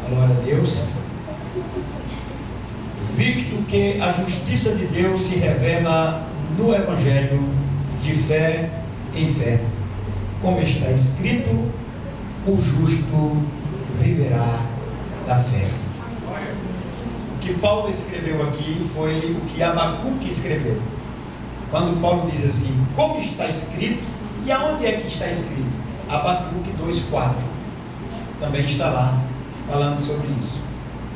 Glória a Deus. Visto que a justiça de Deus se revela no Evangelho de fé em fé, como está escrito, o justo viverá da fé. O que Paulo escreveu aqui foi o que Abacuque escreveu. Quando Paulo diz assim, como está escrito, e aonde é que está escrito? Abacuque 2,4 também está lá falando sobre isso.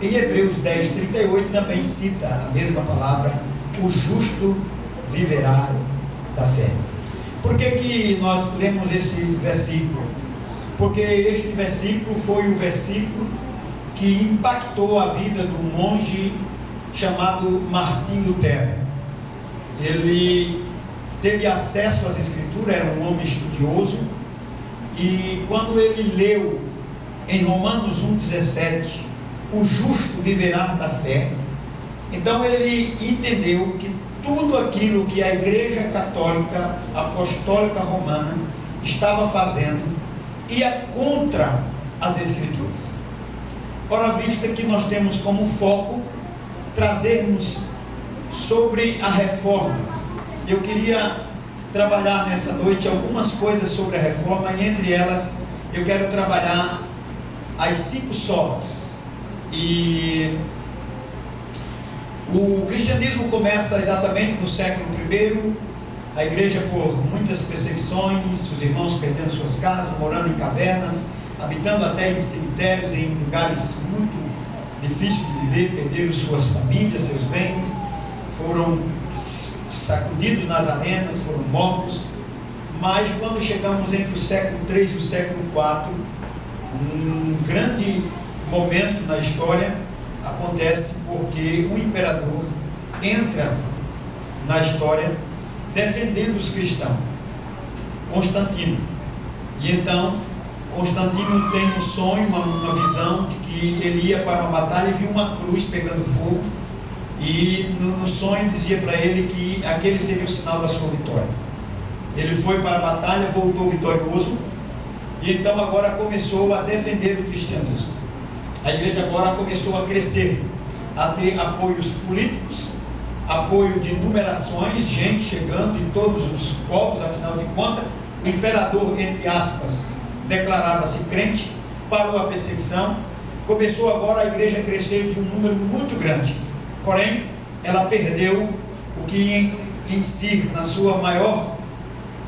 Em Hebreus 10,38 também cita a mesma palavra, o justo viverá da fé. Por que nós lemos esse versículo? Porque este versículo foi o versículo que impactou a vida do monge chamado Martim Lutero. Ele teve acesso às escrituras, era um homem estudioso, e quando ele leu em Romanos 1,17, o justo viverá da fé, então ele entendeu que tudo aquilo que a Igreja Católica Apostólica Romana estava fazendo ia contra as Escrituras. Ora, vista que nós temos como foco trazermos sobre a reforma, eu queria trabalhar nessa noite algumas coisas sobre a reforma, e entre elas eu quero trabalhar as 5 solas. E o cristianismo começa exatamente no século I, a igreja por muitas perseguições, os irmãos perdendo suas casas, morando em cavernas, habitando até em cemitérios, em lugares muito difíceis de viver, perderam suas famílias, seus bens, foram sacudidos nas arenas, foram mortos. Mas quando chegamos entre o século III e o século IV, um grande momento na história acontece porque o imperador entra na história defendendo os cristãos, Constantino. E então Constantino tem um sonho, uma visão de que ele ia para uma batalha e viu uma cruz pegando fogo, e no sonho dizia para ele que aquele seria o sinal da sua vitória. Ele foi para a batalha, voltou vitorioso, e então agora começou a defender o cristianismo. A igreja agora começou a crescer, a ter apoios políticos, apoio de numerações, gente chegando de todos os povos. Afinal de contas, o imperador, entre aspas, declarava-se crente, parou a perseguição, começou agora a igreja a crescer de um número muito grande. Porém, ela perdeu o que em si, na sua maior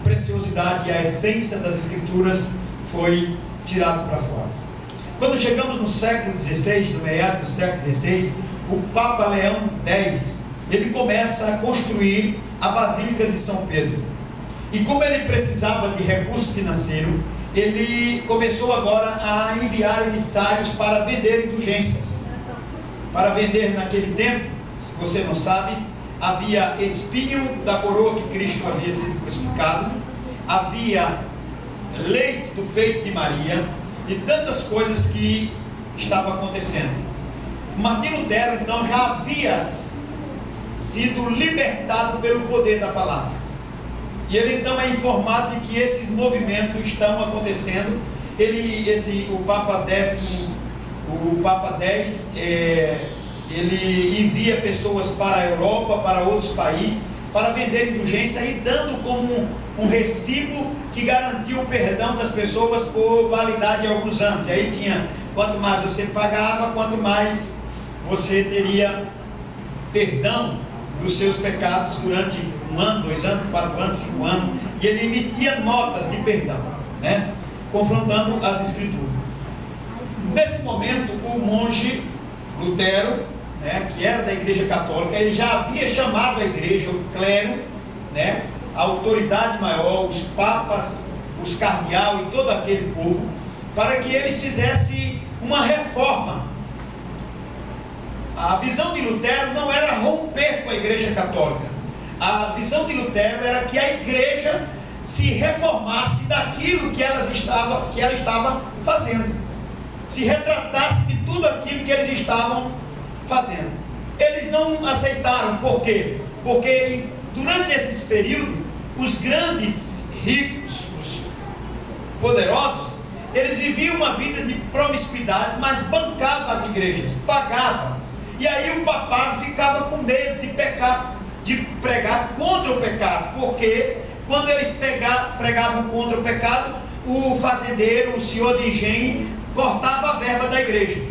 preciosidade, a essência das escrituras, foi tirado para fora. Quando chegamos no século XVI, no meado do século XVI, o Papa Leão X, ele começa a construir a Basílica de São Pedro. E como ele precisava de recurso financeiro, ele começou agora a enviar emissários para vender indulgências. Para vender naquele tempo, se você não sabe, havia espinho da coroa que Cristo havia sido crucificado, havia leite do peito de Maria, e tantas coisas que estavam acontecendo. Martim Lutero então já havia sido libertado pelo poder da palavra, e ele então é informado de que esses movimentos estão acontecendo. O Papa X, ele envia pessoas para a Europa, para outros países, para vender indulgência, e dando como um recibo que garantiu o perdão das pessoas por validade de alguns anos. Aí tinha, quanto mais você pagava, quanto mais você teria perdão dos seus pecados durante 1 ano, 2 anos, 4 anos, 5 anos, e ele emitia notas de perdão, né? Confrontando as escrituras. Nesse momento, o monge Lutero, né, que era da igreja católica, ele já havia chamado a igreja, o clero, né, a autoridade maior, os papas, os cardeais e todo aquele povo, para que eles fizessem uma reforma. A visão de Lutero não era romper com a igreja católica. A visão de Lutero era que a igreja se reformasse daquilo que ela estava fazendo, se retratasse de tudo aquilo que eles estavam fazendo. Eles não aceitaram. Por quê? Porque durante esses períodos, os grandes ricos, os poderosos, eles viviam uma vida de promiscuidade, mas bancavam as igrejas, pagavam. E aí o papado ficava com medo de pecar, de pregar contra o pecado, porque quando eles pregavam contra o pecado, o fazendeiro, o senhor de engenho, cortava a verba da igreja.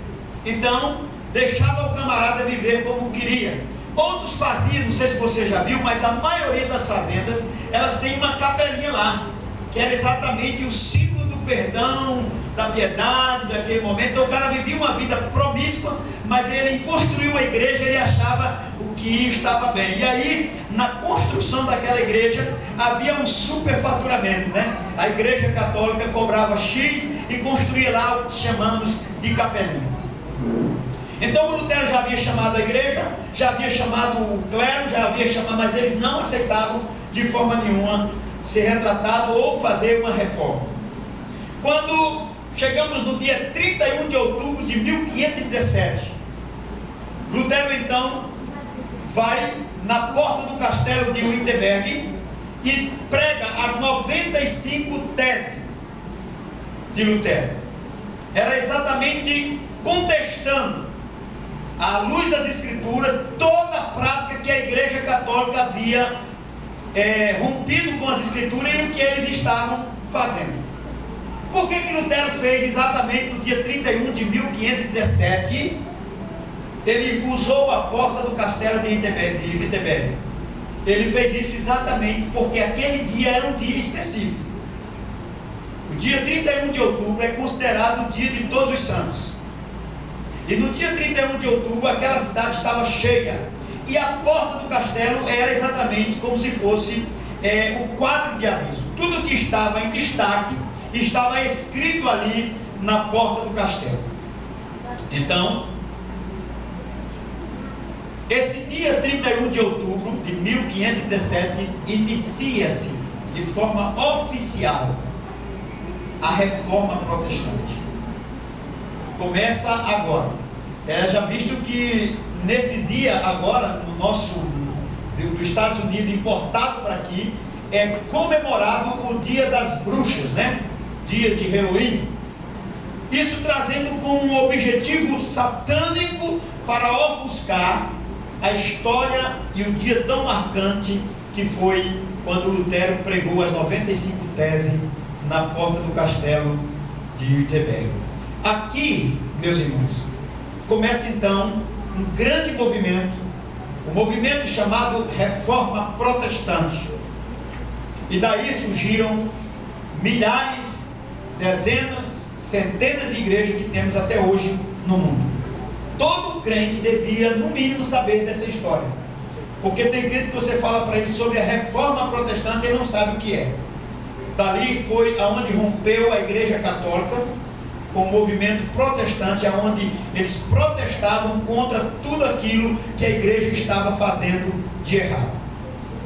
Então, deixava o camarada viver como queria. Outros faziam, não sei se você já viu, mas a maioria das fazendas, elas têm uma capelinha lá, que era exatamente o símbolo do perdão, da piedade, daquele momento. Então o cara vivia uma vida promíscua, mas ele construiu uma igreja, ele achava o que estava bem. E aí, na construção daquela igreja, havia um superfaturamento, né? A igreja católica cobrava X e construía lá o que chamamos de capelinha. Então o Lutero já havia chamado a igreja, já havia chamado o clero, já havia chamado, mas eles não aceitavam de forma nenhuma ser retratado ou fazer uma reforma. Quando chegamos no dia 31 de outubro de 1517, Lutero então vai na porta do castelo de Wittenberg e prega as 95 teses de Lutero. Era exatamente contestando, à luz das escrituras, toda a prática que a igreja católica havia rompido com as escrituras e o que eles estavam fazendo. Por que Lutero fez exatamente no dia 31 de 1517? Ele usou a porta do castelo de Wittenberg. Ele fez isso exatamente porque aquele dia era um dia específico. O dia 31 de outubro é considerado o dia de Todos os Santos. E no dia 31 de outubro aquela cidade estava cheia. E a porta do castelo era exatamente como se fosse o quadro de aviso. Tudo que estava em destaque estava escrito ali na porta do castelo. Então, esse dia 31 de outubro de 1517 inicia-se de forma oficial a reforma protestante. Começa agora. Já visto que nesse dia agora, no nosso, dos Estados Unidos, importado para aqui, é comemorado o dia das bruxas, né? Dia de Halloween. Isso trazendo como um objetivo satânico para ofuscar a história e o dia tão marcante que foi quando Lutero pregou as 95 teses na porta do castelo de Wittenberg. Aqui, meus irmãos, começa então um grande movimento, o movimento chamado Reforma Protestante. E daí surgiram milhares, dezenas, centenas de igrejas que temos até hoje no mundo. Todo crente devia, no mínimo, saber dessa história. Porque tem crente que você fala para ele sobre a Reforma Protestante e ele não sabe o que é. Dali foi aonde rompeu a Igreja Católica com o movimento protestante, aonde eles protestavam contra tudo aquilo que a igreja estava fazendo de errado.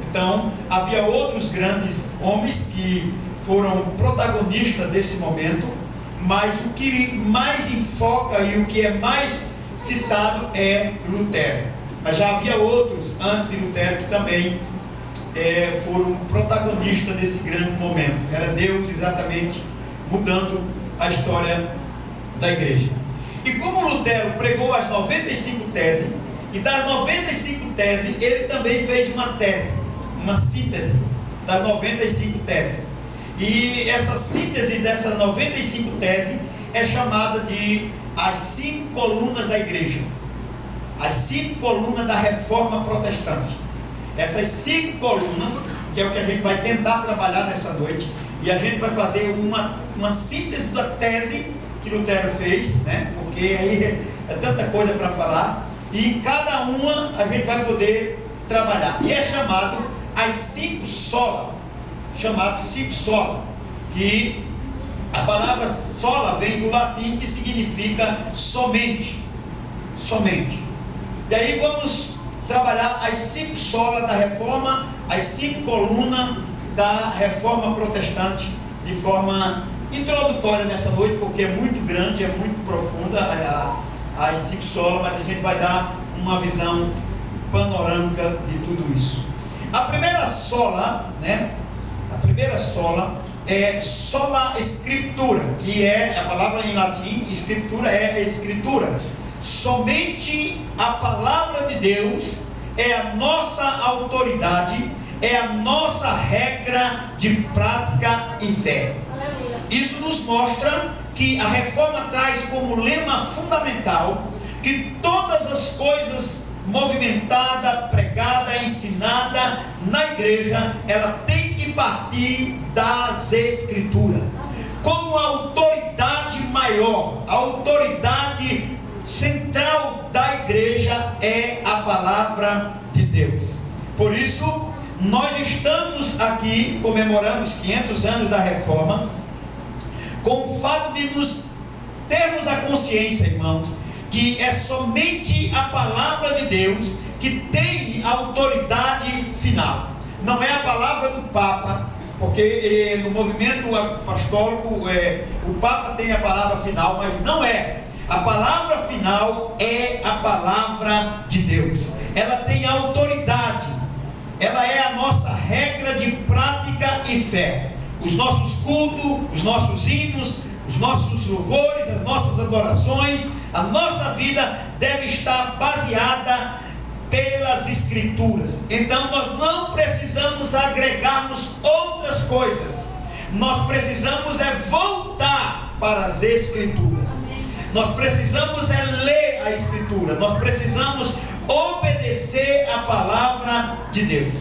Então, havia outros grandes homens que foram protagonistas desse momento, mas o que mais enfoca e o que é mais citado é Lutero. Mas já havia outros antes de Lutero que também foram protagonistas desse grande momento. Era Deus exatamente mudando a história da igreja. E como Lutero pregou as 95 teses, e das 95 teses ele também fez uma tese, uma síntese das 95 teses. E essa síntese dessas 95 teses é chamada de as 5 colunas da igreja, as 5 colunas da Reforma Protestante. Essas 5 colunas, que é o que a gente vai tentar trabalhar nessa noite, e a gente vai fazer uma síntese da tese que Lutero fez, né? Porque aí é tanta coisa para falar, e em cada uma a gente vai poder trabalhar. E é chamado as 5 sola, chamado 5 sola, que a palavra sola vem do latim, que significa somente, somente. E aí vamos trabalhar as 5 solas da reforma, as 5 colunas da Reforma Protestante, de forma introdutória nessa noite, porque é muito grande, é muito profunda as 5 solas, mas a gente vai dar uma visão panorâmica de tudo isso. A primeira sola, né? A primeira sola é sola scriptura, que é a palavra em latim. Escritura é escritura. Somente a palavra de Deus é a nossa autoridade, é a nossa regra de prática e fé. Isso nos mostra que a reforma traz como lema fundamental que todas as coisas movimentada, pregada, ensinada na igreja, ela tem que partir das Escrituras. Como a autoridade maior, a autoridade central da igreja é a palavra de Deus. Por isso, nós estamos aqui, comemoramos 500 anos da reforma, com o fato de nos termos a consciência, irmãos, que é somente a palavra de Deus que tem a autoridade final. Não é a palavra do Papa, porque no movimento apostólico o Papa tem a palavra final, mas não é. A palavra final é a palavra de Deus. Ela tem autoridade. Ela é a nossa regra de prática e fé. Os nossos cultos, os nossos hinos, os nossos louvores, as nossas adorações, a nossa vida deve estar baseada pelas Escrituras. Então nós não precisamos agregarmos outras coisas. Nós precisamos voltar para as Escrituras. Nós precisamos ler a Escritura. Nós precisamos obedecer a palavra de Deus.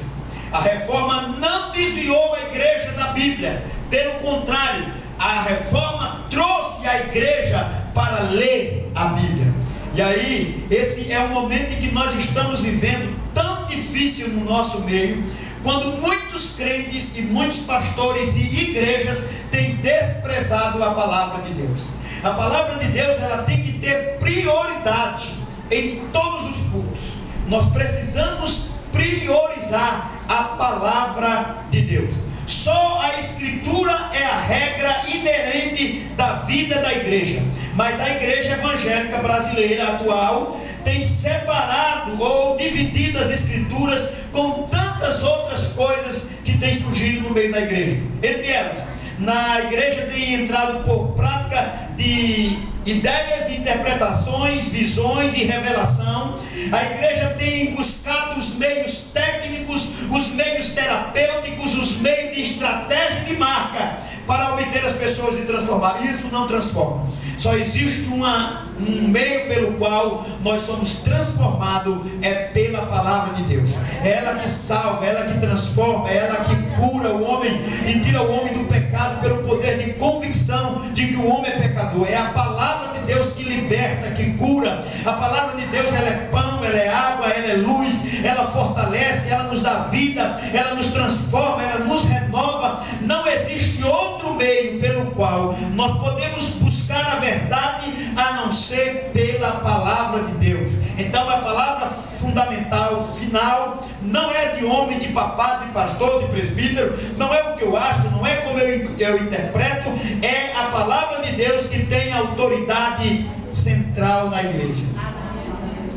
A reforma não desviou a igreja da Bíblia. Pelo contrário, a reforma trouxe a igreja para ler a Bíblia. E aí, esse é o momento em que nós estamos vivendo, tão difícil no nosso meio, quando muitos crentes e muitos pastores e igrejas têm desprezado a palavra de Deus. A palavra de Deus, ela tem que ter prioridade em todos os cultos. Nós precisamos priorizar a palavra de Deus. Só a Escritura é a regra inerente da vida da igreja. Mas a igreja evangélica brasileira atual tem separado ou dividido as Escrituras com tantas outras coisas que têm surgido no meio da igreja. Entre elas, na igreja tem entrado por prática de ideias, interpretações, visões e revelação. A igreja tem buscado os meios técnicos, os meios terapêuticos, os meios de estratégia de marca para obter as pessoas e transformar. Isso não transforma. Só existe um meio pelo qual nós somos transformados, é pela palavra de Deus. É ela que salva, é ela que transforma, é ela que cura o homem e tira o homem do pecado pelo poder de convicção de que o homem é pecador. É a palavra de Deus que liberta, que cura. A palavra de Deus, ela é pão, ela é água, ela é luz, ela fortalece, ela nos dá vida, ela nos transforma, ela nos renova. Não existe outro meio pelo qual nós podemos buscar a verdade a não ser pela palavra de Deus. Então a palavra fundamental, final, não é de homem, de papado, de pastor, de presbítero, não é o que eu acho, não é como eu interpreto, é a palavra de Deus que tem autoridade central na igreja.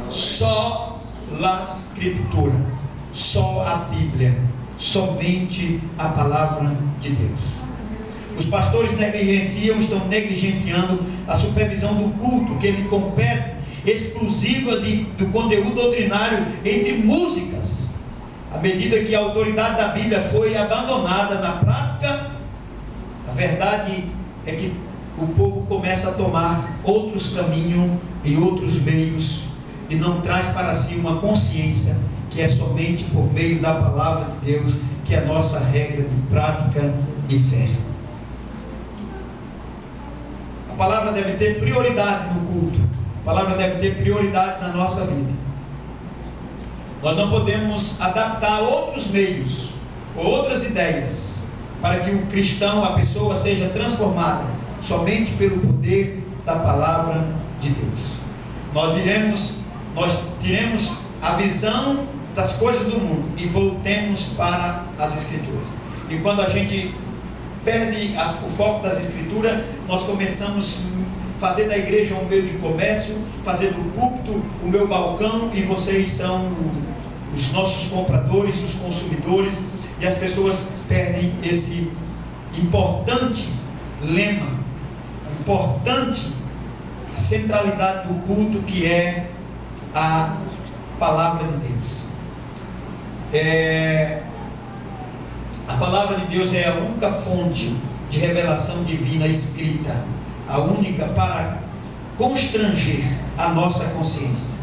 Só a Escritura, só a Bíblia, somente a palavra de Deus. Os pastores estão negligenciando a supervisão do culto, que ele compete exclusiva do conteúdo doutrinário entre músicas. À medida que a autoridade da Bíblia foi abandonada na prática, a verdade é que o povo começa a tomar outros caminhos e outros meios, e não traz para si uma consciência que é somente por meio da palavra de Deus, que é a nossa regra de prática e fé. A palavra deve ter prioridade no culto. A palavra deve ter prioridade na nossa vida. Nós não podemos adaptar outros meios, outras ideias, para que o cristão, a pessoa, seja transformada somente pelo poder da palavra de Deus. Nós tiremos a visão das coisas do mundo e voltemos para as Escrituras. E quando a gente perde o foco das Escrituras, nós começamos a fazer da igreja um meio de comércio, fazer do púlpito o meu balcão, e vocês são os nossos compradores, os consumidores, e as pessoas perdem esse importante lema, importante centralidade do culto, que é a palavra de Deus. A palavra de Deus é a única fonte de revelação divina escrita, a única para constranger a nossa consciência.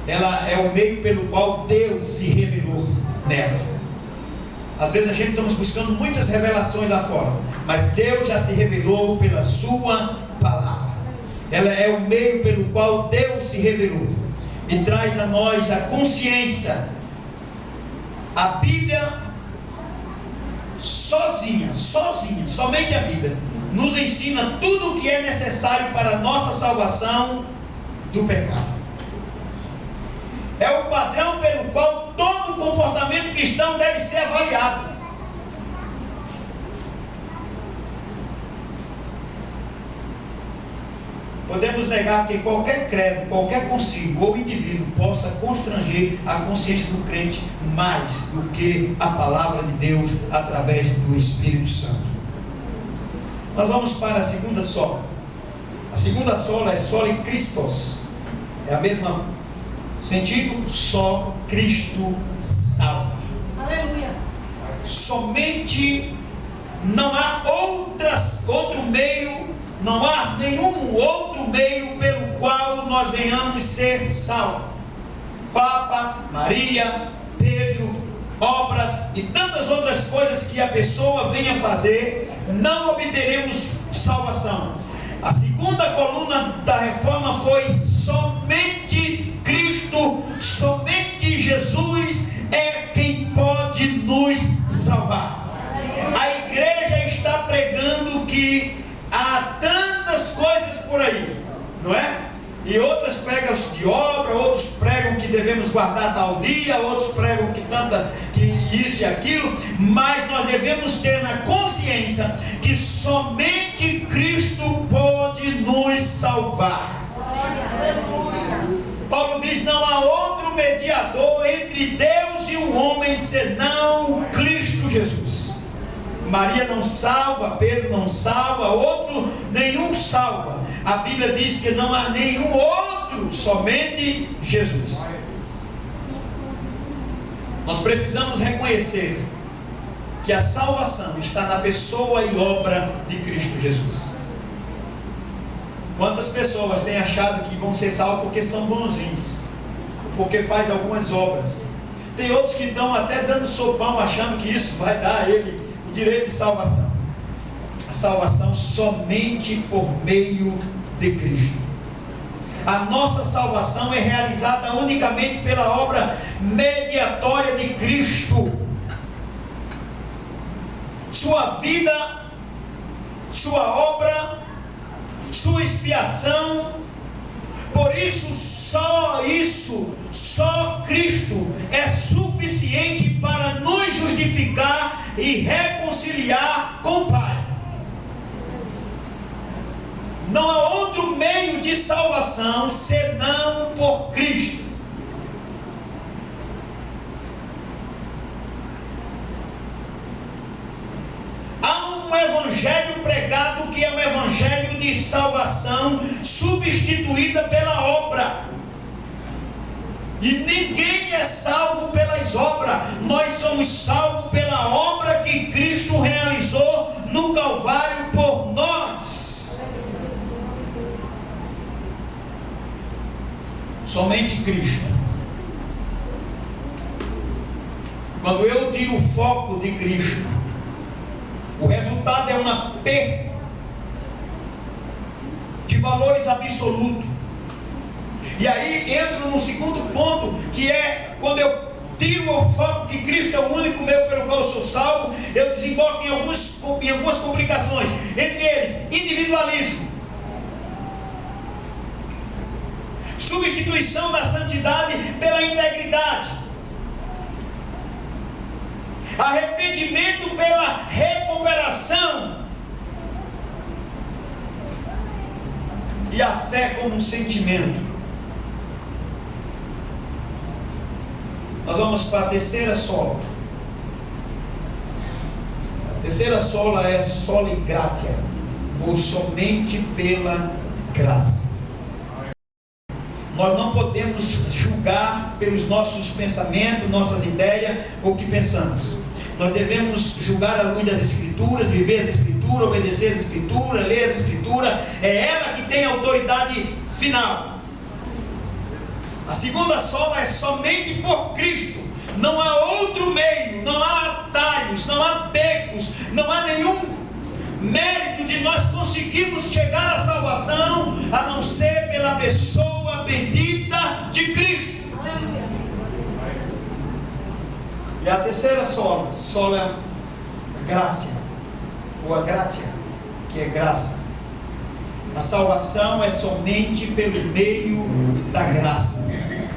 Ela é o meio pelo qual Deus se revelou nela. Às vezes a gente estamos buscando muitas revelações lá fora, mas Deus já se revelou pela sua palavra. Ela é o meio pelo qual Deus se revelou e traz a nós a consciência. A Bíblia sozinha, somente a Bíblia nos ensina tudo o que é necessário para a nossa salvação do pecado. É o padrão pelo qual todo comportamento cristão deve ser avaliado. Podemos negar que qualquer credo, qualquer consigo ou indivíduo possa constranger a consciência do crente mais do que a palavra de Deus através do Espírito Santo. Nós vamos para a segunda sola. A segunda sola é sola em Christos. É a mesma sentido, só Cristo salva. Aleluia. Somente, não há outro meio, não há nenhum outro meio pelo qual nós venhamos ser salvos. Papa, Maria, Pedro, obras e tantas outras coisas que a pessoa venha fazer, não obteremos salvação. A segunda coluna da reforma foi somente Cristo, somente Jesus é quem pode nos salvar. A igreja está pregando que há tantas coisas por aí, não é? E outras pregam de obra, outros pregam que devemos guardar tal dia, outros pregam que isso e aquilo, mas nós devemos ter na consciência que somente Cristo pode nos salvar. Paulo diz: não há outro mediador entre Deus e o homem senão Cristo Jesus. Maria não salva, Pedro não salva, nenhum salva. A Bíblia diz que não há nenhum outro, somente Jesus. Nós precisamos reconhecer que a salvação está na pessoa e obra de Cristo Jesus. Quantas pessoas têm achado que vão ser salvos porque são bonzinhos, porque faz algumas obras? Tem outros que estão até dando sopão, achando que isso vai dar a ele o direito de salvação. A salvação somente por meio de Cristo. A nossa salvação é realizada unicamente pela obra mediatória de Cristo. Sua vida, sua obra, sua expiação. Por isso, só Cristo é suficiente para nos justificar e reconciliar com o Pai. Não há outro meio de salvação senão por Cristo. Há um evangelho pregado que é um evangelho de salvação substituída pela obra. E ninguém é salvo pelas obras. Nós somos salvos pela obra que Cristo realizou no Calvário por nós. Somente Cristo. Quando eu tiro o foco de Cristo, o resultado é uma perda de valores absolutos. E aí entro no segundo ponto, que é quando eu tiro o foco que Cristo é o único meio pelo qual eu sou salvo, eu desemboco em algumas complicações. Entre eles, individualismo, substituição da santidade pela integridade, arrependimento pela recuperação, e a fé como um sentimento. Nós vamos para a terceira sola. A Terceira sola é sola gratia, ou somente pela graça. Nós não podemos julgar pelos nossos pensamentos, nossas ideias, ou o que pensamos. Nós devemos julgar à luz das Escrituras, viver as Escrituras, obedecer as Escrituras, ler as Escrituras. É ela que tem a autoridade final. A segunda sola é somente por Cristo. Não há outro meio, não há atalhos, não há becos, não há nenhum mérito de nós conseguirmos chegar à salvação, a não ser pela pessoa bendita de Cristo. E a terceira sola gracia, ou a gratia, que é graça. A salvação é somente pelo meio da graça.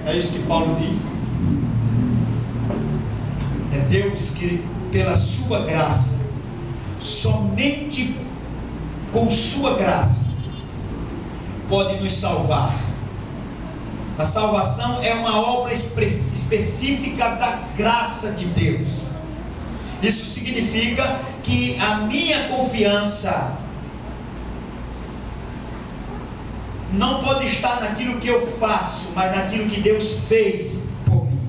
É isso que Paulo diz. É Deus que, pela sua graça, somente com sua graça, pode nos salvar. A salvação é uma obra específica da graça de Deus. Isso significa que a minha confiança não pode estar naquilo que eu faço, mas naquilo que Deus fez por mim.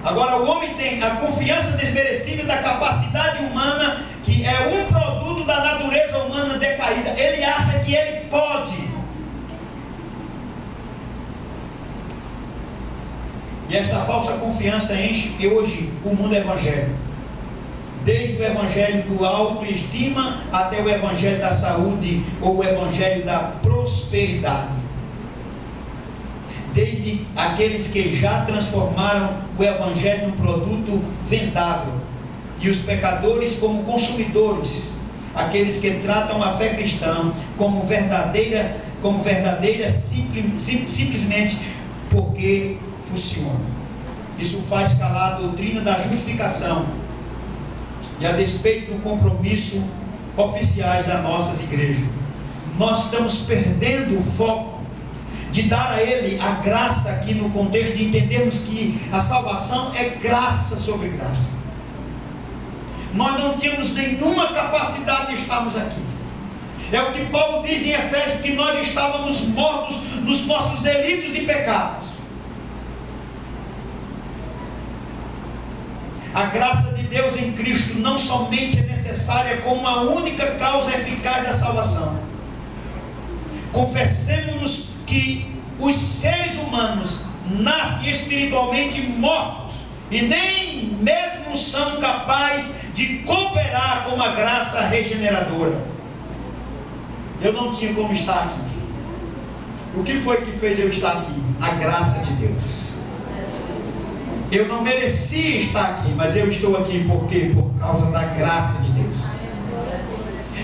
Agora, o homem tem a confiança desmerecida da capacidade humana, que é um produto da natureza humana decaída. Ele acha que ele pode. E esta falsa confiança enche hoje o mundo evangélico. Desde o evangelho do autoestima até o evangelho da saúde, ou o evangelho da prosperidade. Desde aqueles que já transformaram o evangelho num produto vendável, e os pecadores como consumidores, aqueles que tratam a fé cristã como verdadeira simplesmente porque funciona. Isso faz calar a doutrina da justificação, e a despeito do compromisso oficiais das nossas igrejas. Nós estamos perdendo o foco de dar a Ele a graça, aqui no contexto de entendermos que a salvação é graça sobre graça. Nós não tínhamos nenhuma capacidade de estarmos aqui. É o que Paulo diz em Efésios, que nós estávamos mortos nos nossos delitos e pecados. A graça de Deus em Cristo não somente é necessária como a única causa eficaz da salvação. Confessemos-nos que os seres humanos nascem espiritualmente mortos e nem mesmo são capazes de cooperar com a graça regeneradora. Eu não tinha como estar aqui. O que foi que fez eu estar aqui? A graça de Deus. Eu não merecia estar aqui, mas eu estou aqui por quê? Por causa da graça de Deus.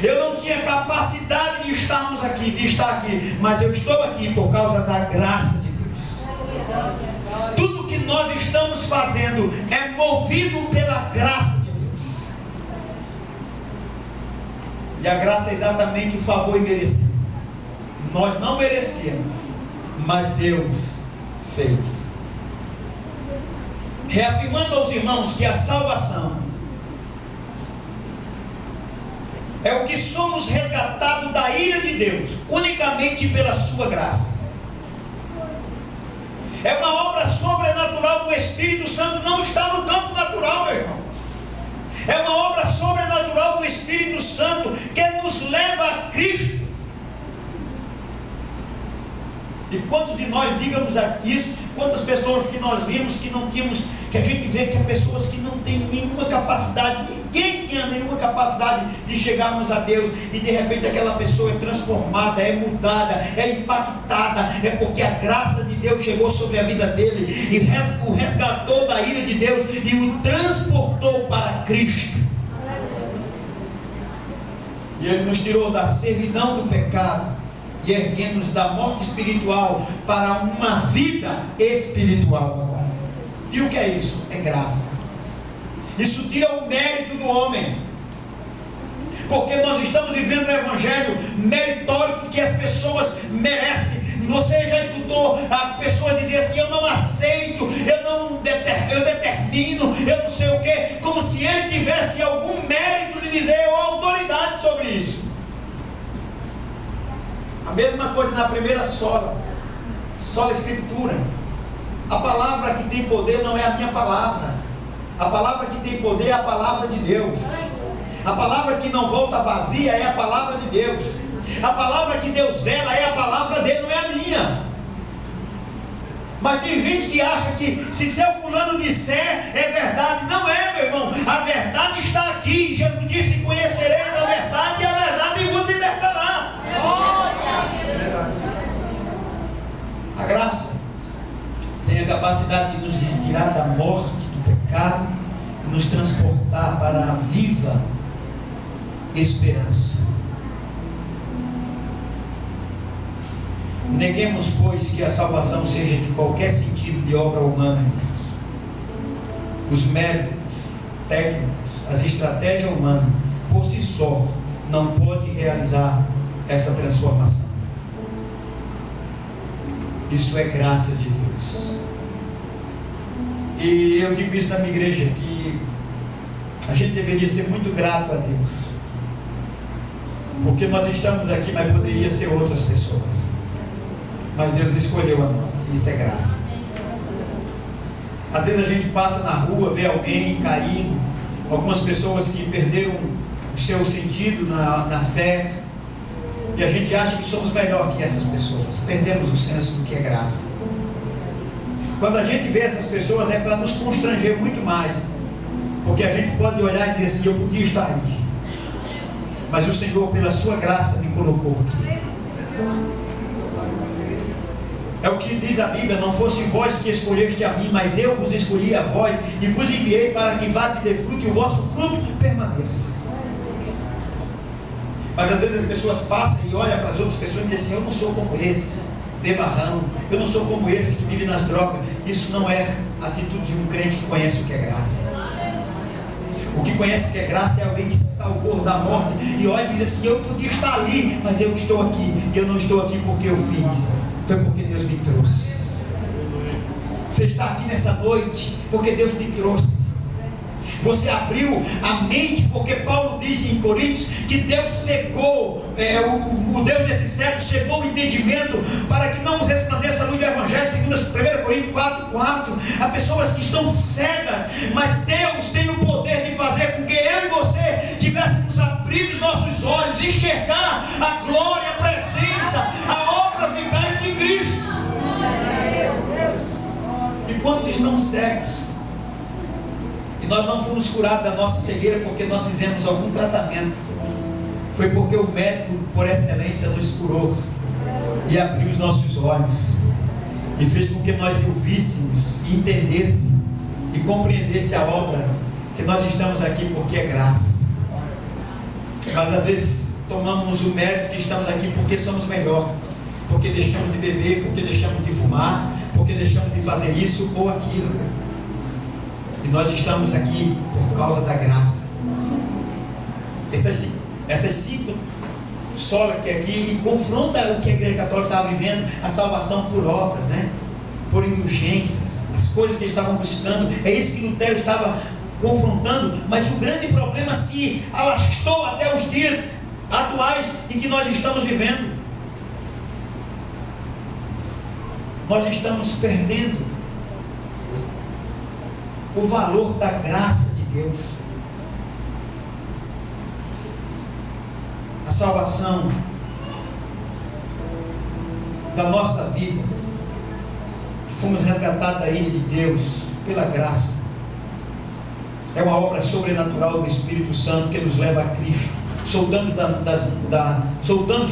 Eu não tinha capacidade de estar aqui, mas eu estou aqui por causa da graça de Deus. Tudo que nós estamos fazendo é movido pela graça de Deus. E a graça é exatamente o favor imerecido. Nós não merecíamos, mas Deus fez. Reafirmando aos irmãos que a salvação é o que somos resgatados da ira de Deus, unicamente pela sua graça. É uma obra sobrenatural do Espírito Santo, não está no campo natural, meu irmão. É uma obra sobrenatural do Espírito Santo que nos leva a Cristo. E quantos de nós, digamos isso, quantas pessoas que nós vimos que não tínhamos, que a gente vê que há pessoas que não têm nenhuma capacidade, ninguém tinha nenhuma capacidade de chegarmos a Deus, e de repente aquela pessoa é transformada, é mudada, é impactada, é porque a graça de Deus chegou sobre a vida dele, e o resgatou da ira de Deus, e o transportou para Cristo. E Ele nos tirou da servidão do pecado, e erguemos da morte espiritual para uma vida espiritual. E o que é isso? É graça. Isso tira o mérito do homem, porque nós estamos vivendo um evangelho meritórico que as pessoas merecem. Você já escutou a pessoa dizer assim: eu não aceito, eu determino, eu não sei o que, como se ele tivesse algum mérito de dizer ou autoridade sobre isso. A mesma coisa na primeira sola Escritura. A palavra que tem poder não é a minha palavra. A palavra que tem poder é a palavra de Deus. A palavra que não volta vazia é a palavra de Deus. A palavra que Deus vela é a palavra dele, não é a minha. Mas tem gente que acha que se seu fulano disser é verdade. Não é, meu irmão. A verdade está aqui. Jesus disse: conhecereis a verdade e a verdade vos libertará. A graça tem a capacidade de nos tirar da morte, do pecado, e nos transportar para a viva esperança. Neguemos, pois, que a salvação seja de qualquer sentido de obra humana, irmãos. Os méritos técnicos, as estratégias humanas, por si só, não pode realizar essa transformação. Isso é graça de Deus. E eu digo isso na minha igreja, que a gente deveria ser muito grato a Deus, porque nós estamos aqui, mas poderia ser outras pessoas. Mas Deus escolheu a nós. Isso é graça. Às vezes a gente passa na rua, vê alguém caído, algumas pessoas que perderam o seu sentido na fé, e a gente acha que somos melhor que essas pessoas. Perdemos o senso do que é graça. Quando a gente vê essas pessoas é para nos constranger muito mais, porque a gente pode olhar e dizer assim: eu podia estar aí, mas o Senhor, pela sua graça, me colocou aqui. É o que diz a Bíblia: não fosse vós que escolheste a mim, mas eu vos escolhi a vós e vos enviei para que vades e dê fruto, e o vosso fruto permaneça. Mas às vezes as pessoas passam e olham para as outras pessoas e dizem assim: eu não sou como esse bebarrão, eu não sou como esse que vive nas drogas. Isso não é a atitude de um crente que conhece o que é graça. O que conhece o que é graça é alguém que se salvou da morte e olha e diz assim: eu podia estar ali, mas eu estou aqui, e eu não estou aqui porque eu fiz, foi porque Deus me trouxe. Você está aqui nessa noite porque Deus te trouxe. Você abriu a mente, porque Paulo diz em Coríntios que Deus cegou, o Deus desse século cegou o entendimento para que não vos resplandeça a luz do Evangelho, segundo 1 Coríntios 4:4. Há pessoas que estão cegas, mas Deus tem o poder de fazer com que eu e você tivéssemos abrido os nossos olhos, enxergar a glória, a presença, a obra vicária de Cristo. E quantos estão cegos? E nós não fomos curados da nossa cegueira porque nós fizemos algum tratamento. Foi porque o médico por excelência nos curou e abriu os nossos olhos e fez com que nós ouvíssemos e entendêssemos e compreendesse a obra, que nós estamos aqui porque é graça. Mas às vezes tomamos o mérito que estamos aqui porque somos melhor, porque deixamos de beber, porque deixamos de fumar, porque deixamos de fazer isso ou aquilo. E nós estamos aqui por causa da graça. Essas 5 sola que aqui confronta o que a Igreja Católica estava vivendo, a salvação por obras, né? Por indulgências, as coisas que eles estavam buscando. É isso que Lutero estava confrontando. Mas o grande problema se alastou até os dias atuais em que nós estamos vivendo. Nós estamos perdendo o valor da graça de Deus. A salvação da nossa vida, que fomos resgatados da ira de Deus pela graça, é uma obra sobrenatural do Espírito Santo que nos leva a Cristo, soltando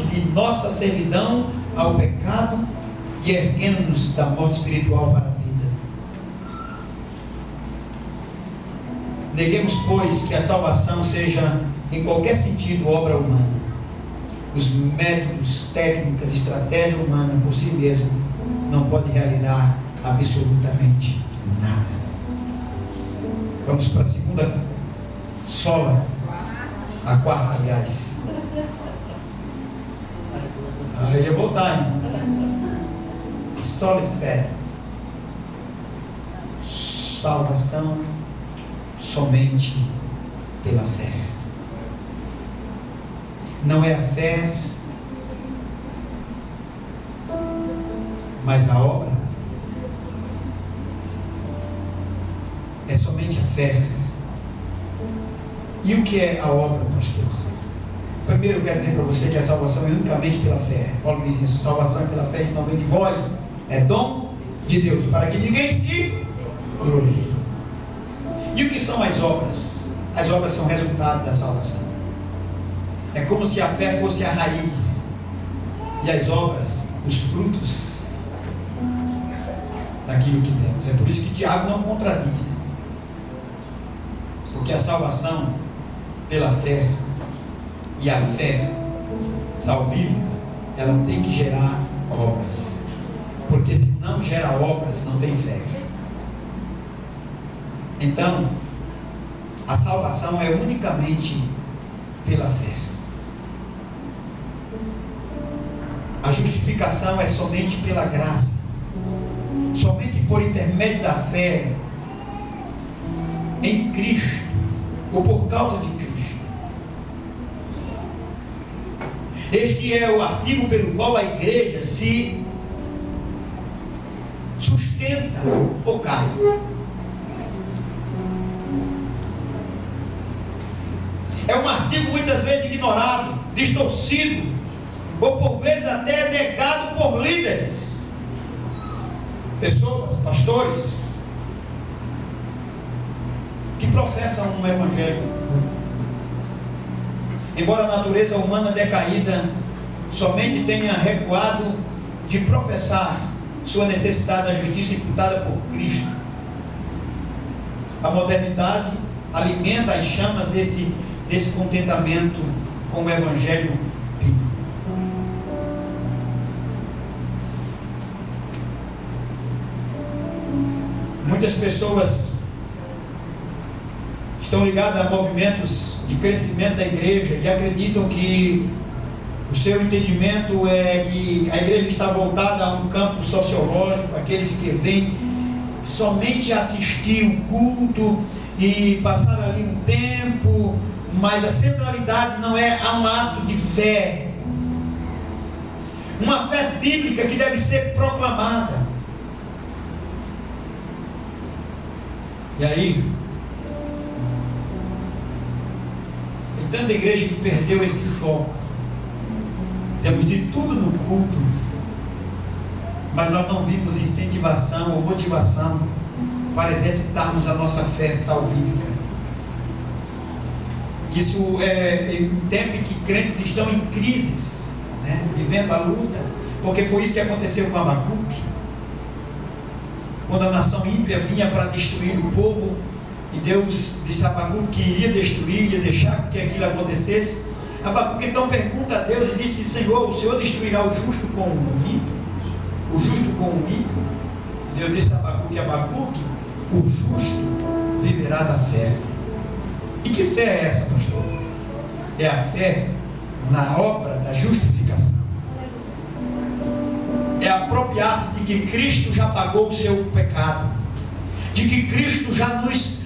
de nossa servidão ao pecado e erguendo-nos da morte espiritual para a vida. Neguemos, pois, que a salvação seja em qualquer sentido obra humana. Os métodos, técnicas, estratégia humana por si mesmo não pode realizar absolutamente nada. Vamos para a segunda sola, a quarta, aliás. Aí eu ia voltar, hein? Sole fé. Salvação somente pela fé. Não é a fé, mas a obra. É somente a fé. E o que é a obra, pastor? Primeiro eu quero dizer para você que a salvação é unicamente pela fé. Paulo diz isso: salvação é pela fé, isso não vem de vós, é dom de Deus, para que ninguém se glorie. E o que são as obras? As obras são resultado da salvação. É como se a fé fosse a raiz e as obras, os frutos daquilo que temos. É por isso que Tiago não contradiz, porque a salvação pela fé, e a fé salvífica, ela tem que gerar obras, porque se não gera obras, não tem fé. Então, a salvação é unicamente pela fé. A justificação é somente pela graça, somente por intermédio da fé em Cristo, ou por causa de Cristo. Este é o artigo pelo qual a igreja se sustenta ou cai. É um artigo muitas vezes ignorado, distorcido, ou por vezes até negado por líderes, pessoas, pastores, que professam um evangelho. Embora a natureza humana decaída somente tenha recuado de professar sua necessidade da justiça imputada por Cristo, a modernidade alimenta as chamas desse descontentamento com o evangelho bíblico. Muitas pessoas estão ligadas a movimentos de crescimento da igreja e acreditam que o seu entendimento é que a igreja está voltada a um campo sociológico, aqueles que vêm somente assistir o culto e passar ali um tempo, mas a centralidade não é um ato de fé, uma fé bíblica que deve ser proclamada. E aí, tem tanta igreja que perdeu esse foco. Temos de tudo no culto, mas nós não vimos incentivação ou motivação para exercitarmos a nossa fé salvífica. Isso é em um tempo em que crentes estão em crises, né? Vivendo a luta, porque foi isso que aconteceu com Abacuque, quando a nação ímpia vinha para destruir o povo, e Deus disse a Abacuque que iria destruir, ia deixar que aquilo acontecesse. Abacuque então pergunta a Deus e disse: Senhor, o Senhor destruirá o justo com o ímpio? O justo com o ímpio? Deus disse a Abacuque: Abacuque, o justo viverá da fé. E que fé é essa, pastor? É a fé na obra da justificação. É apropriar-se de que Cristo já pagou o seu pecado, de que Cristo já nos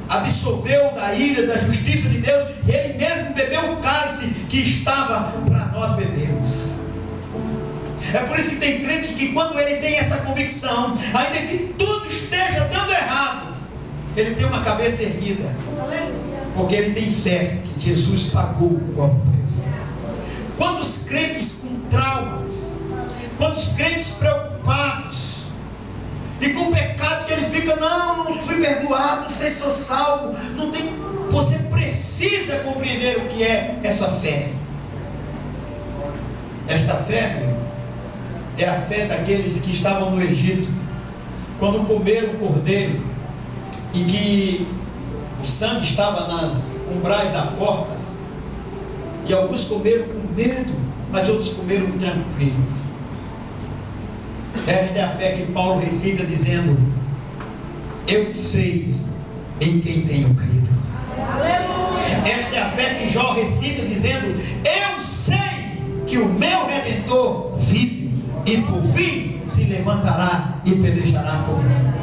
absolveu da ira, da justiça de Deus, e Ele mesmo bebeu o cálice que estava para nós bebermos. É por isso que tem crente que, quando ele tem essa convicção, ainda que tudo esteja dando errado, ele tem uma cabeça erguida, porque ele tem fé que Jesus pagou o alto preço. Quantos crentes com traumas, quantos crentes preocupados e com pecados que eles ficam: não fui perdoado, não sei se sou salvo, não tem. Você precisa compreender o que é essa fé. Esta fé, meu, é a fé daqueles que estavam no Egito, quando comeram o cordeiro e que o sangue estava nas umbrais das portas, e alguns comeram com medo, mas outros comeram tranquilo. Esta é a fé que Paulo recita dizendo: eu sei em quem tenho crido. Esta é a fé que Jó recita dizendo: eu sei que o meu Redentor vive, e por fim se levantará e pelejará por mim.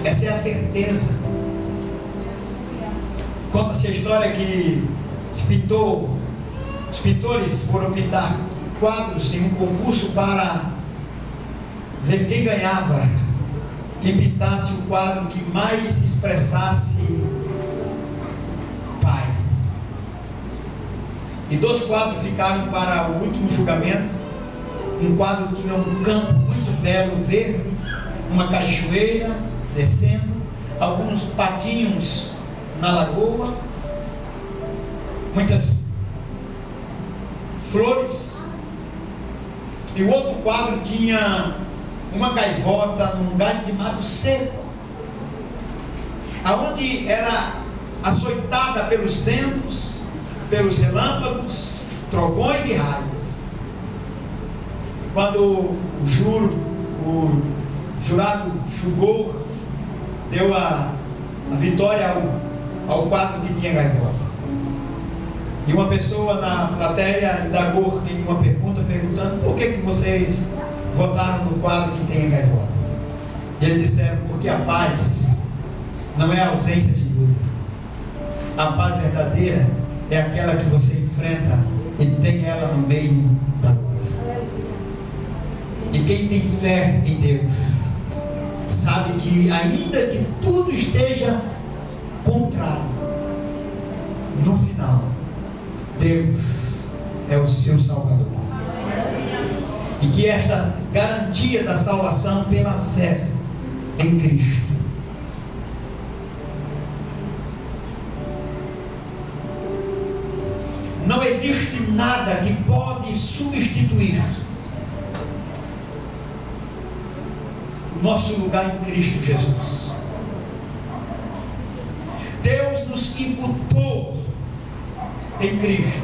Essa é a certeza. Conta-se a história que os pintores foram pintar quadros em um concurso para ver quem ganhava, quem pintasse o quadro que mais expressasse paz. E 2 quadros ficaram para o último julgamento. Um quadro tinha um campo muito belo, verde, uma cachoeira descendo, alguns patinhos na lagoa, muitas flores. E o outro quadro tinha uma gaivota num galho de mato seco, aonde era açoitada pelos ventos, pelos relâmpagos, trovões e raios. Quando o jurado julgou, deu a vitória ao quadro que tinha gaivota. E uma pessoa na plateia indagou em uma pergunta, perguntando: por que vocês votaram no quadro que tem a gaivota? E eles disseram: porque a paz não é a ausência de luta. A paz verdadeira é aquela que você enfrenta e tem ela no meio da luta. E quem tem fé em Deus sabe que, ainda que tudo esteja contrário, no final Deus é o seu Salvador. E que esta garantia da salvação pela fé em Cristo não existe nada que pode substituir o nosso lugar em Cristo Jesus. Deus nos imputou em Cristo.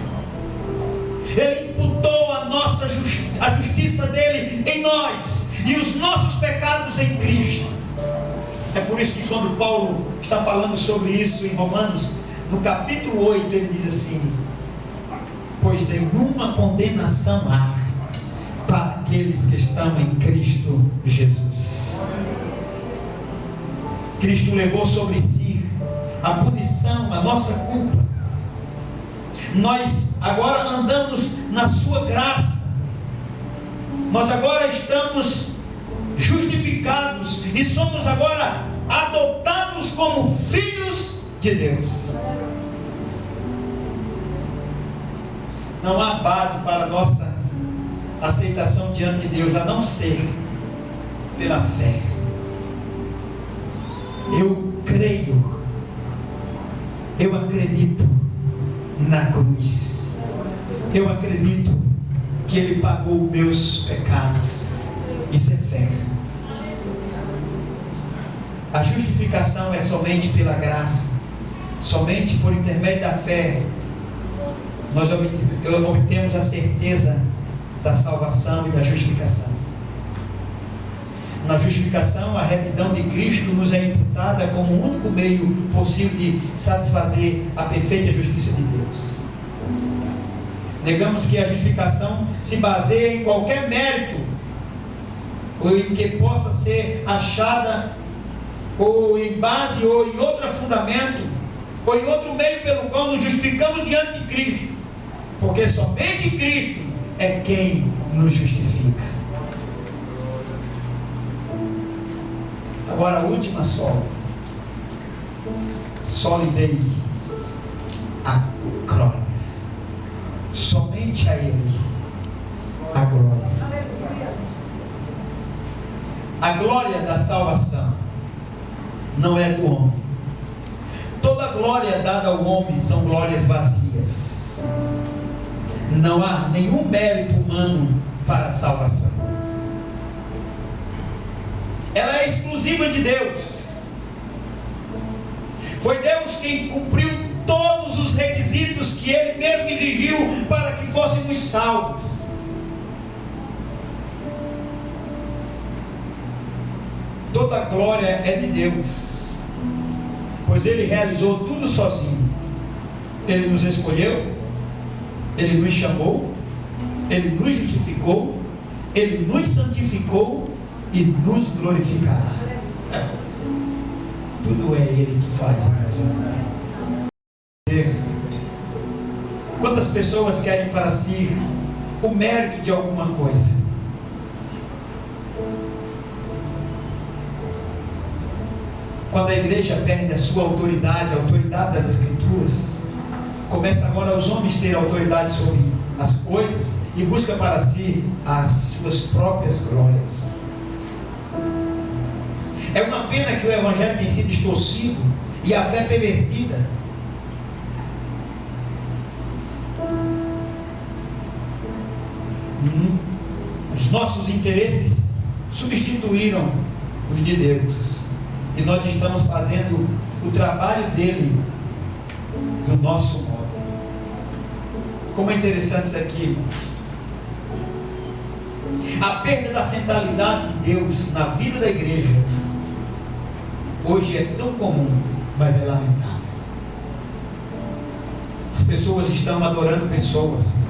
Ele imputou a justiça dele em nós e os nossos pecados em Cristo. É por isso que quando Paulo está falando sobre isso em Romanos, no capítulo 8, ele diz assim: pois nenhuma condenação há para aqueles que estão em Cristo Jesus. Cristo levou sobre si a punição, a nossa culpa. Nós agora andamos na sua graça. Nós agora estamos justificados e somos agora adotados como filhos de Deus. Não há base para a nossa aceitação diante de Deus a não ser pela fé. Eu creio, eu acredito na cruz, eu acredito que Ele pagou meus pecados. Isso é fé. A justificação é somente pela graça, somente por intermédio da fé nós obtemos a certeza da salvação e da justificação. Na justificação, a retidão de Cristo nos é imputada como o único meio possível de satisfazer a perfeita justiça de Deus. Negamos que a justificação se baseia em qualquer mérito, ou em que possa ser achada, ou em base, ou em outro fundamento, ou em outro meio pelo qual nos justificamos diante de Cristo, porque somente Cristo é quem nos justifica. Agora a última sola. Solidei a glória. Somente a Ele a glória. A glória da salvação não é do homem. Toda glória dada ao homem são glórias vazias. Não há nenhum mérito humano para a salvação. Ela é exclusiva de Deus. Foi Deus quem cumpriu todos os requisitos que Ele mesmo exigiu para que fôssemos salvos. Toda a glória é de Deus, pois Ele realizou tudo sozinho. Ele nos escolheu, Ele nos chamou, Ele nos justificou, Ele nos santificou e nos glorificará. Tudo é Ele que faz em nossa vida. Quantas pessoas querem para si o mérito de alguma coisa? Quando a igreja perde a sua autoridade, a autoridade das Escrituras, começa agora os homens a ter autoridade sobre as coisas e busca para si as suas próprias glórias. É uma pena que o Evangelho tenha sido distorcido e a fé pervertida. Os nossos interesses substituíram os de Deus. E nós estamos fazendo o trabalho dele do nosso modo. Como é interessante isso aqui, irmãos. A perda da centralidade de Deus na vida da igreja hoje é tão comum, mas é lamentável. As pessoas estão adorando pessoas,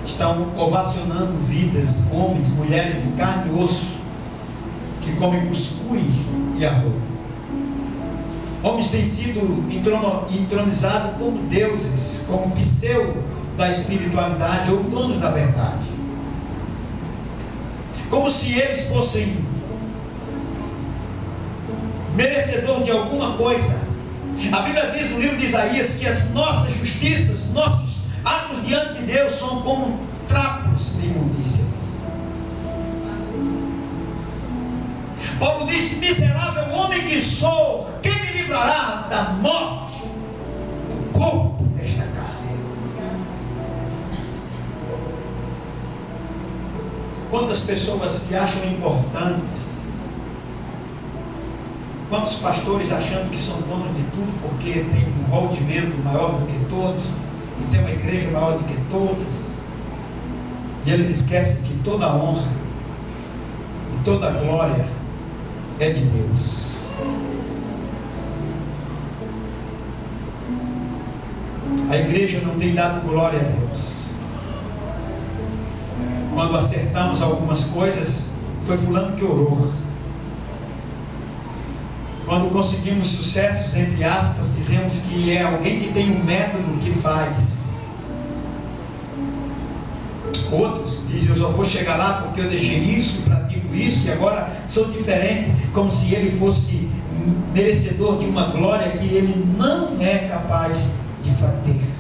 estão ovacionando vidas, homens, mulheres de carne e osso, que comem cuscuz e arroz. Homens têm sido entronizados como deuses, como pseudo da espiritualidade ou donos da verdade, como se eles fossem merecedores de alguma coisa. A Bíblia diz no livro de Isaías que as nossas justiças, nossos atos diante de Deus são como trapos de imundícias. Paulo disse: miserável homem que sou, quem me livrará da morte do corpo desta carne? Quantas pessoas se acham importantes? Quantos pastores achando que são donos de tudo porque tem um rol de membro maior do que todos, e tem uma igreja maior do que todos, e eles esquecem que toda a honra e toda a glória é de Deus. A igreja não tem dado glória a Deus. Quando acertamos algumas coisas, foi fulano que orou. Quando conseguimos sucessos, entre aspas, dizemos que é alguém que tem um método que faz. Outros dizem: eu só vou chegar lá porque eu deixei isso, pratico isso, e agora sou diferente, como se ele fosse merecedor de uma glória que ele não é capaz de ter.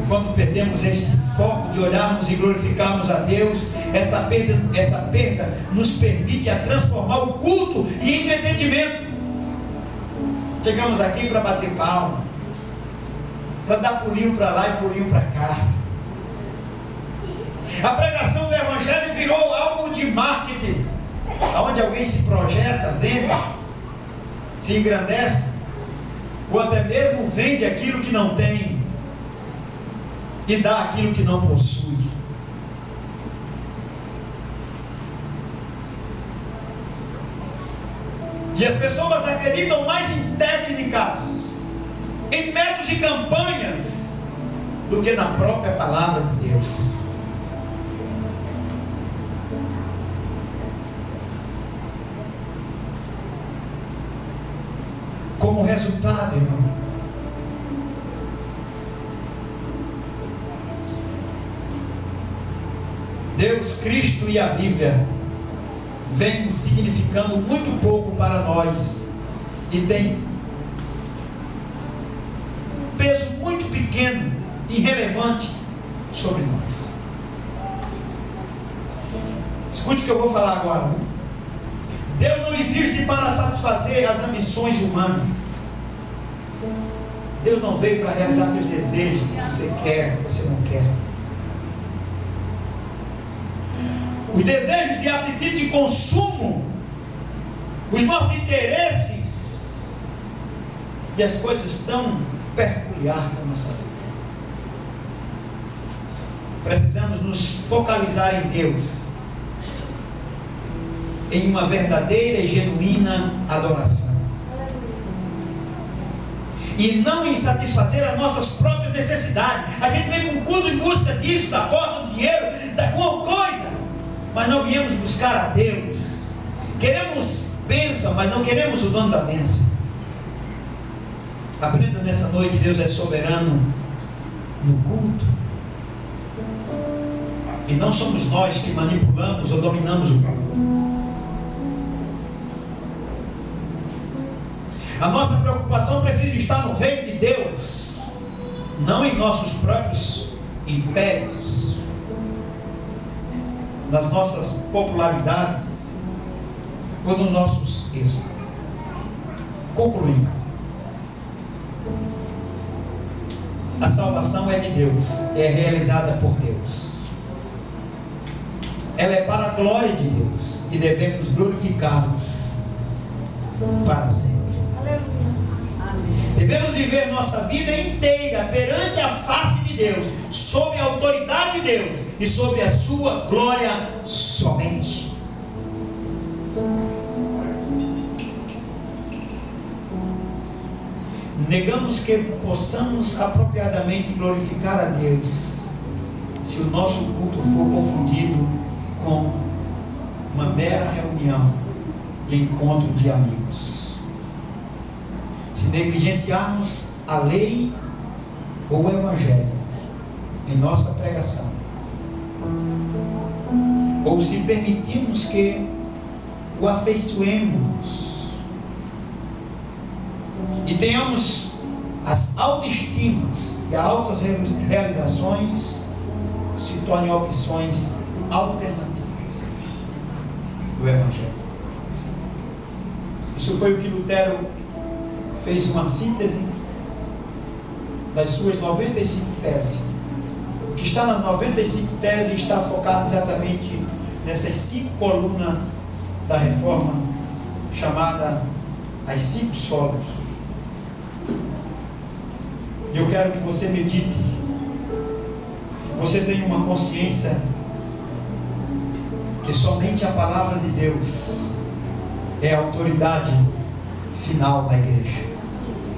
Quando perdemos esse foco de olharmos e glorificarmos a Deus, essa perda nos permite a transformar o culto em entretenimento. Chegamos aqui para bater palma, para dar pulinho para lá e pulinho para cá. A pregação do Evangelho virou algo de marketing, onde alguém se projeta, vende, se engrandece, ou até mesmo vende aquilo que não tem e dá aquilo que não possui. E as pessoas acreditam mais em técnicas, em métodos e campanhas, do que na própria palavra de Deus. Como resultado, irmão, Deus, Cristo e a Bíblia vem significando muito pouco para nós e tem peso muito pequeno, irrelevante sobre nós. Escute o que eu vou falar agora, viu? Deus não existe para satisfazer as ambições humanas. Deus não veio para realizar teus desejos, o que você quer, o que você não quer. Os desejos e apetite de consumo, os nossos interesses e as coisas tão peculiares da nossa vida. Precisamos nos focalizar em Deus, em uma verdadeira e genuína adoração. e não em satisfazer as nossas próprias necessidades. A gente vem para o culto em busca disso, da porta, do dinheiro, da alguma coisa, mas não viemos buscar a Deus. Queremos bênção, mas não queremos o dono da bênção. Aprenda nessa noite, Deus é soberano no culto, e não somos nós que manipulamos ou dominamos o culto. A nossa preocupação precisa estar no reino de Deus, não em nossos próprios impérios, nas nossas popularidades ou nos nossos êxitos. Concluindo, a salvação é de Deus, é realizada por Deus. Ela é para a glória de Deus e devemos glorificá-los para sempre. Devemos viver nossa vida inteira perante a face de Deus, sob a autoridade de Deus e sob a sua glória somente. Negamos que possamos apropriadamente glorificar a Deus se o nosso culto for confundido com uma mera reunião e encontro de amigos. Se negligenciarmos a lei ou o evangelho em nossa pregação, ou se permitirmos que o afeiçoemos e tenhamos as autoestimas e as altas realizações, se tornem opções alternativas do evangelho. Isso foi o que Lutero fez, uma síntese das suas 95 teses. O que está nas 95 teses está focado exatamente nessas 5 colunas da reforma, chamada as 5 solos. E eu quero que você medite, que você tenha uma consciência que somente a palavra de Deus é a autoridade final da igreja,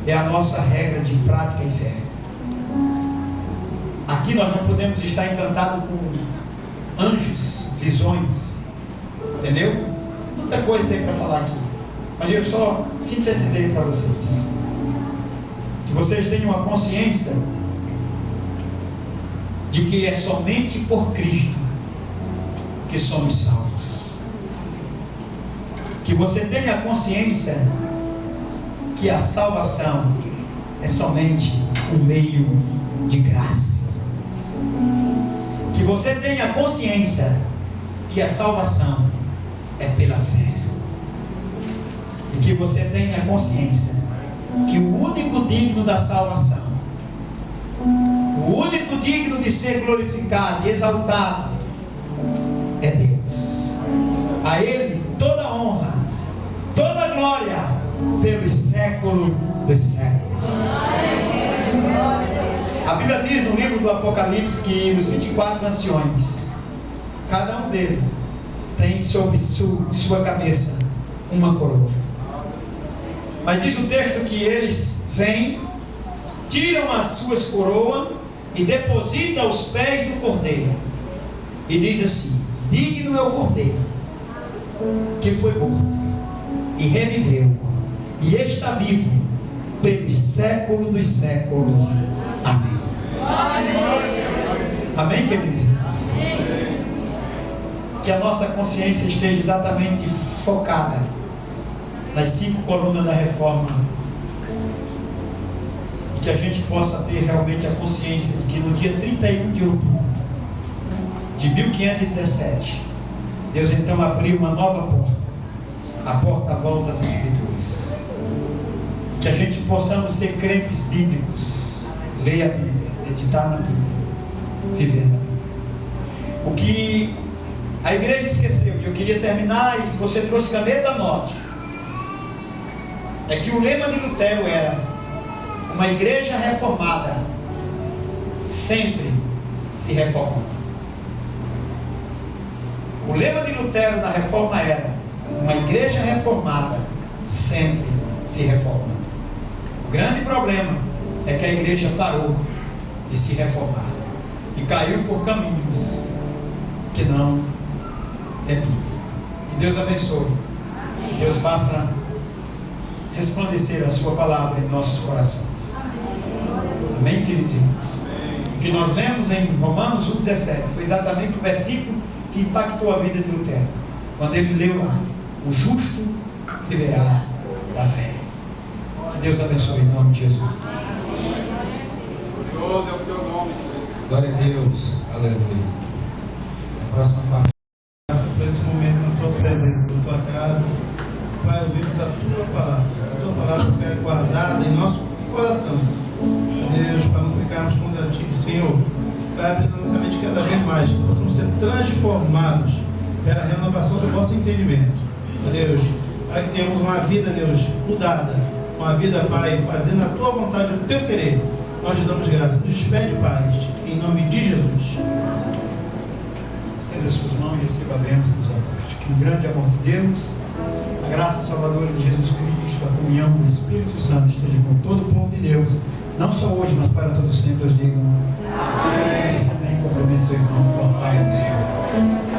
é a nossa regra de prática e fé. Aqui nós não podemos estar encantados com anjos, visões, entendeu? Muita coisa tem para falar aqui, mas eu só sintetizei para vocês, que vocês tenham uma consciência de que é somente por Cristo que somos salvos. Que você tenha consciência que a salvação é somente um meio de graça. Que você tenha consciência que a salvação é pela fé. E que você tenha consciência que o único digno da salvação, o único digno de ser glorificado e exaltado é Deus. A Ele toda honra, toda glória pelos séculos dos séculos. A Bíblia diz no livro do Apocalipse que os 24 anciões, cada um deles tem sobre sua cabeça uma coroa. Mas diz o texto que eles vêm, tiram as suas coroas e depositam aos pés do Cordeiro. E diz assim: digno é o Cordeiro que foi morto e reviveu e está vivo pelos séculos dos séculos. Amém. Amém, queridos irmãos? Que a nossa consciência esteja exatamente focada nas 5 colunas da reforma, e que a gente possa ter realmente a consciência de que no dia 31 de outubro de 1517, Deus então abriu uma nova porta, a porta à volta às Escrituras. Que a gente possamos ser crentes bíblicos, ler a Bíblia, meditar na Bíblia, viver na Bíblia. O que a igreja esqueceu, e eu queria terminar, e se você trouxe caneta, anote, é que o lema de Lutero era: uma igreja reformada sempre se reformando. O lema de Lutero na reforma era: uma igreja reformada sempre se reformando. grande problema é que a igreja parou de se reformar e caiu por caminhos que não é bíblico. Que Deus abençoe. Que Deus faça resplandecer a sua palavra em nossos corações. Amém, queridos irmãos? O que nós lemos em Romanos 1,17 foi exatamente o versículo que impactou a vida de Lutero, quando ele leu lá: o justo viverá da fé. Que Deus abençoe em nome de Jesus. Glorioso é o teu nome, Senhor. Glória a Deus. Aleluia. A próxima parte. Graças por esse momento na tua presença, na tua casa. Pai, ouvimos a tua palavra. A tua palavra fica guardada em nosso coração. Deus, para não ficarmos contra-ti, Senhor, vai abrindo nossa mente cada vez mais, que possamos ser transformados pela renovação do vosso entendimento. Deus, para que tenhamos uma vida, Deus, mudada, uma vida, Pai, fazendo a tua vontade, o teu querer. Nós te damos graça. Nos despede, Pai, em nome de Jesus. Estenda suas mãos e receba a bênção dos apóstolos. Que o grande amor de Deus, a graça salvadora de Jesus Cristo, a comunhão do Espírito Santo esteja com todo o povo de Deus, não só hoje, mas para todo sempre. Deus digam amém. Também compromete seu irmão com a paz do Senhor.